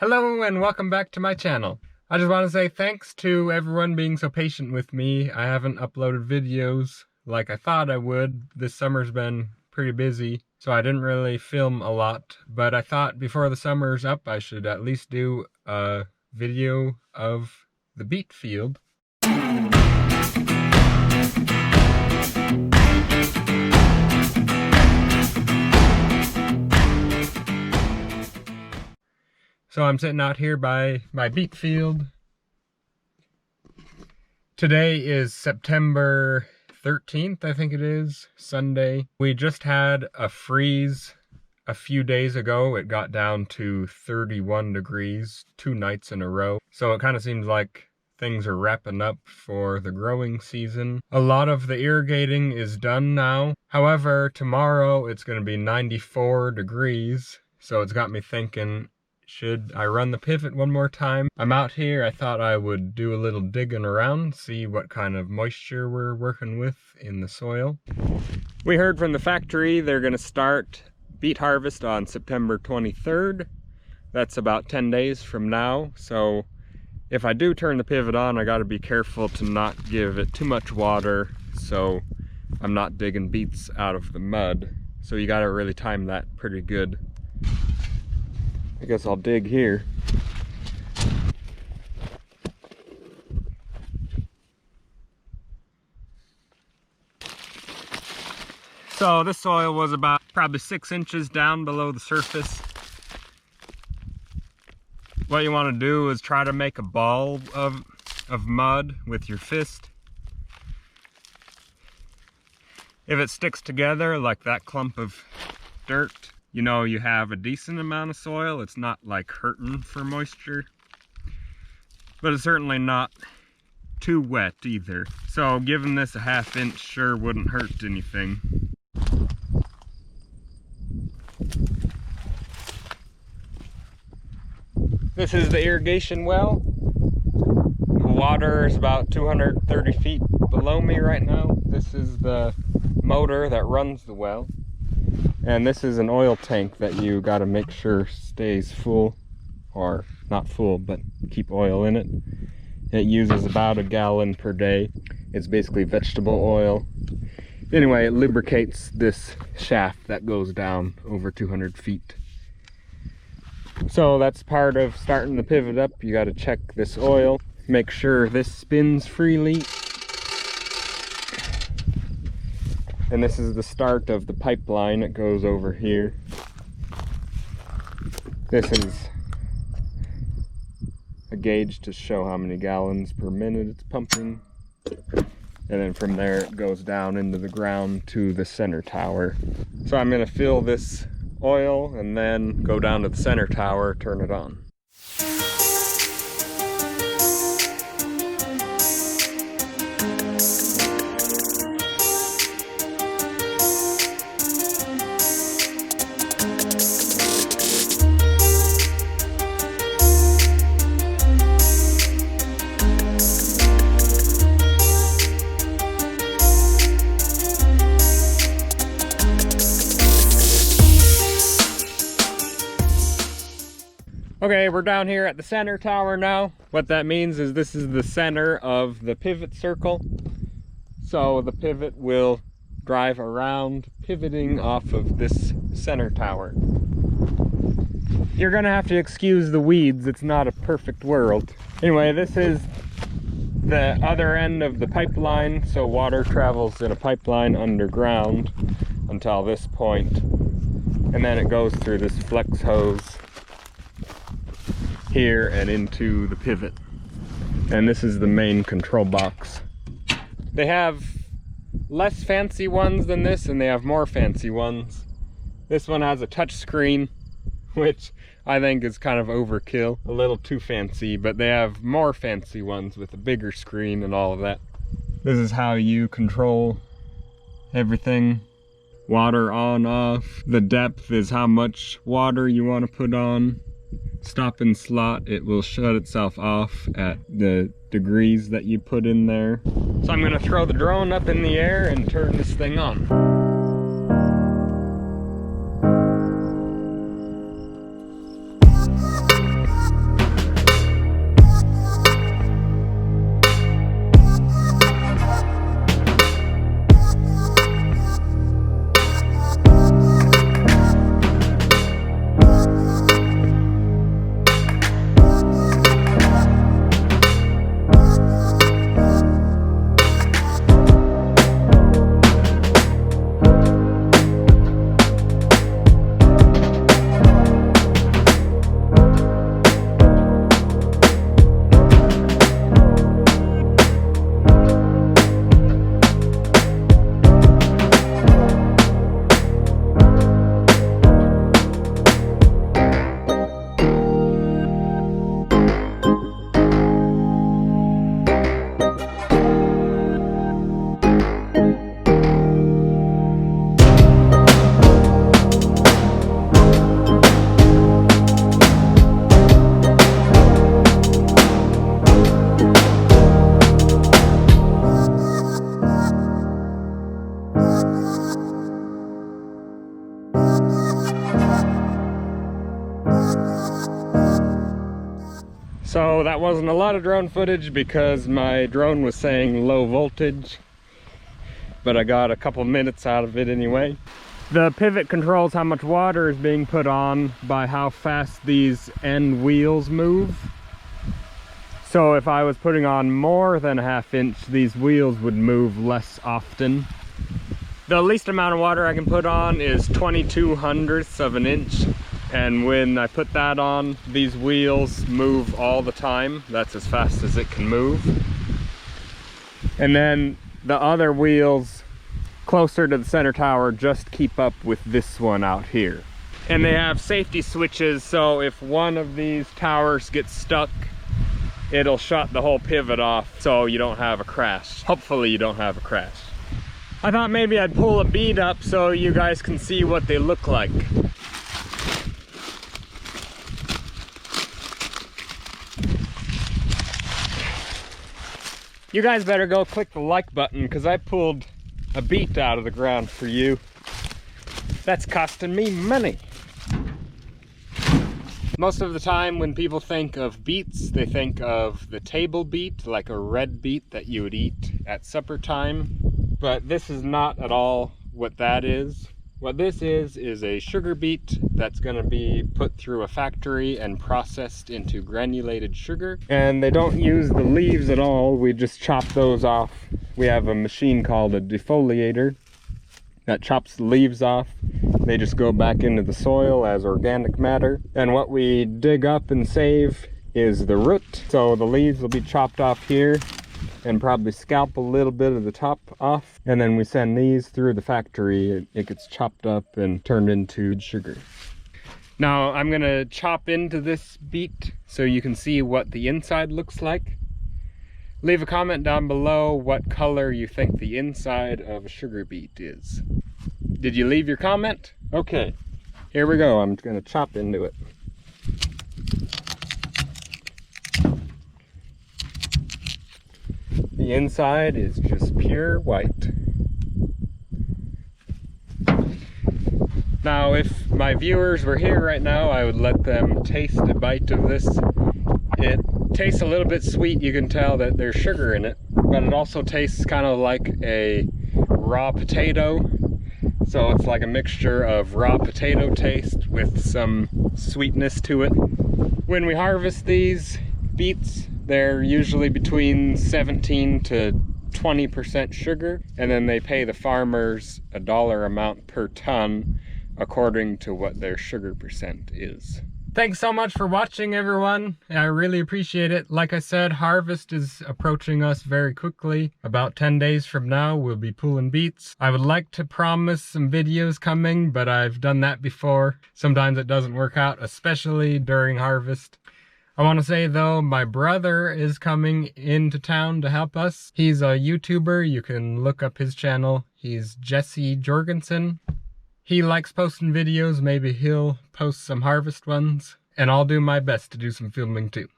Hello and welcome back to my channel. I just want to say thanks to everyone being so patient with me. I haven't uploaded videos like I thought I would. This summer's been pretty busy, so I didn't really film a lot. But I thought before the summer's up, I should at least do a video of the beet field. So I'm sitting out here by my beet field. Today is September 13th, I think it is, Sunday. We just had a freeze a few days ago. It got down to 31 degrees 2 nights in a row. So it kind of seems like things are wrapping up for the growing season. A lot of the irrigating is done now. However, tomorrow it's going to be 94 degrees. So it's got me thinking, should I run the pivot one more time? I'm out here, I thought I would do a little digging around, see what kind of moisture we're working with in the soil. We heard from the factory they're gonna start beet harvest on September 23rd. That's about 10 days from now. So if I do turn the pivot on, I gotta be careful to not give it too much water so I'm not digging beets out of the mud. So you gotta really time that pretty good. I guess I'll dig here. So this soil was about probably 6 inches down below the surface. What you want to do is try to make a ball of mud with your fist. If it sticks together like that clump of dirt, you know you have a decent amount of soil. It's not like hurting for moisture, but it's certainly not too wet either. So giving this a 1/2 inch sure wouldn't hurt anything. This is the irrigation well. The water is about 230 feet below me right now. This is the motor that runs the well. And this is an oil tank that you got to make sure stays full, or not full, but keep oil in it. It uses about 1 gallon per day. It's basically vegetable oil. Anyway, it lubricates this shaft that goes down over 200 feet. So that's part of starting the pivot up. You got to check this oil, make sure this spins freely. And this is the start of the pipeline. It goes over here. This is a gauge to show how many gallons per minute it's pumping. And then from there it goes down into the ground to the center tower. So I'm gonna fill this oil and then go down to the center tower, turn it on. Okay, we're down here at the center tower now. What that means is this is the center of the pivot circle. So the pivot will drive around, pivoting off of this center tower. You're gonna have to excuse the weeds, it's not a perfect world. Anyway, this is the other end of the pipeline. So water travels in a pipeline underground until this point, and then it goes through this flex hose here and into the pivot. And this is the main control box. They have less fancy ones than this, and they have more fancy ones. This one has a touch screen, which I think is kind of overkill, a little too fancy, but they have more fancy ones with a bigger screen and all of that. This is how you control everything. Water on, off. The depth is how much water you want to put on. Stop and slot, it will shut itself off at the degrees that you put in there. So I'm going to throw the drone up in the air and turn this thing on. So that wasn't a lot of drone footage because my drone was saying low voltage, but I got a couple minutes out of it anyway. The pivot controls how much water is being put on by how fast these end wheels move. So if I was putting on more than a ½ inch, these wheels would move less often. The least amount of water I can put on is 22/100ths of an inch. And when I put that on, these wheels move all the time. That's as fast as it can move. And then the other wheels closer to the center tower just keep up with this one out here. And they have safety switches, so if one of these towers gets stuck, it'll shut the whole pivot off so you don't have a crash. Hopefully you don't have a crash. I thought maybe I'd pull a Beet up so you guys can see what they look like. You guys better go click the like button because I pulled a Beet out of the ground for you. That's costing me money. Most of the time when people think of beets, they think of the table beet, like a red beet that you would eat at supper time. But this is not at all what that is. What this is a sugar beet that's going to be put through a factory and processed into granulated sugar. And they don't use the leaves at all, we just chop those off. We have a machine called a defoliator that chops the leaves off. They just go back into the soil as organic matter. And what we dig up and save is the root. So the leaves will be chopped off here and probably scalp a little bit of the top off. And then we send these through the factory. It gets chopped up and turned into sugar. Now I'm gonna chop into this beet so you can see what the inside looks like. Leave a comment down below what color you think the inside of a sugar beet is. Did you leave your comment? Okay, here we go. I'm gonna chop into it. The inside is just pure white. Now, if my viewers were here right now, I would let them taste a bite of this. It tastes a little bit sweet. You can tell that there's sugar in it, but it also tastes kind of like a raw potato. So it's like a mixture of raw potato taste with some sweetness to it. When we harvest these beets, they're usually between 17 to 20% sugar, and then they pay the farmers a dollar amount per ton according to what their sugar percent is. Thanks so much for watching, everyone. I really appreciate it. Like I said, harvest is approaching us very quickly. About 10 days from now, we'll be pulling beets. I would like to promise some videos coming, but I've done that before. Sometimes it doesn't work out, especially during harvest. I want to say though, my brother is coming into town to help us. He's a YouTuber. You can look up his channel. He's Jesse Jorgensen. He likes posting videos. Maybe he'll post some harvest ones. And I'll do my best to do some filming too.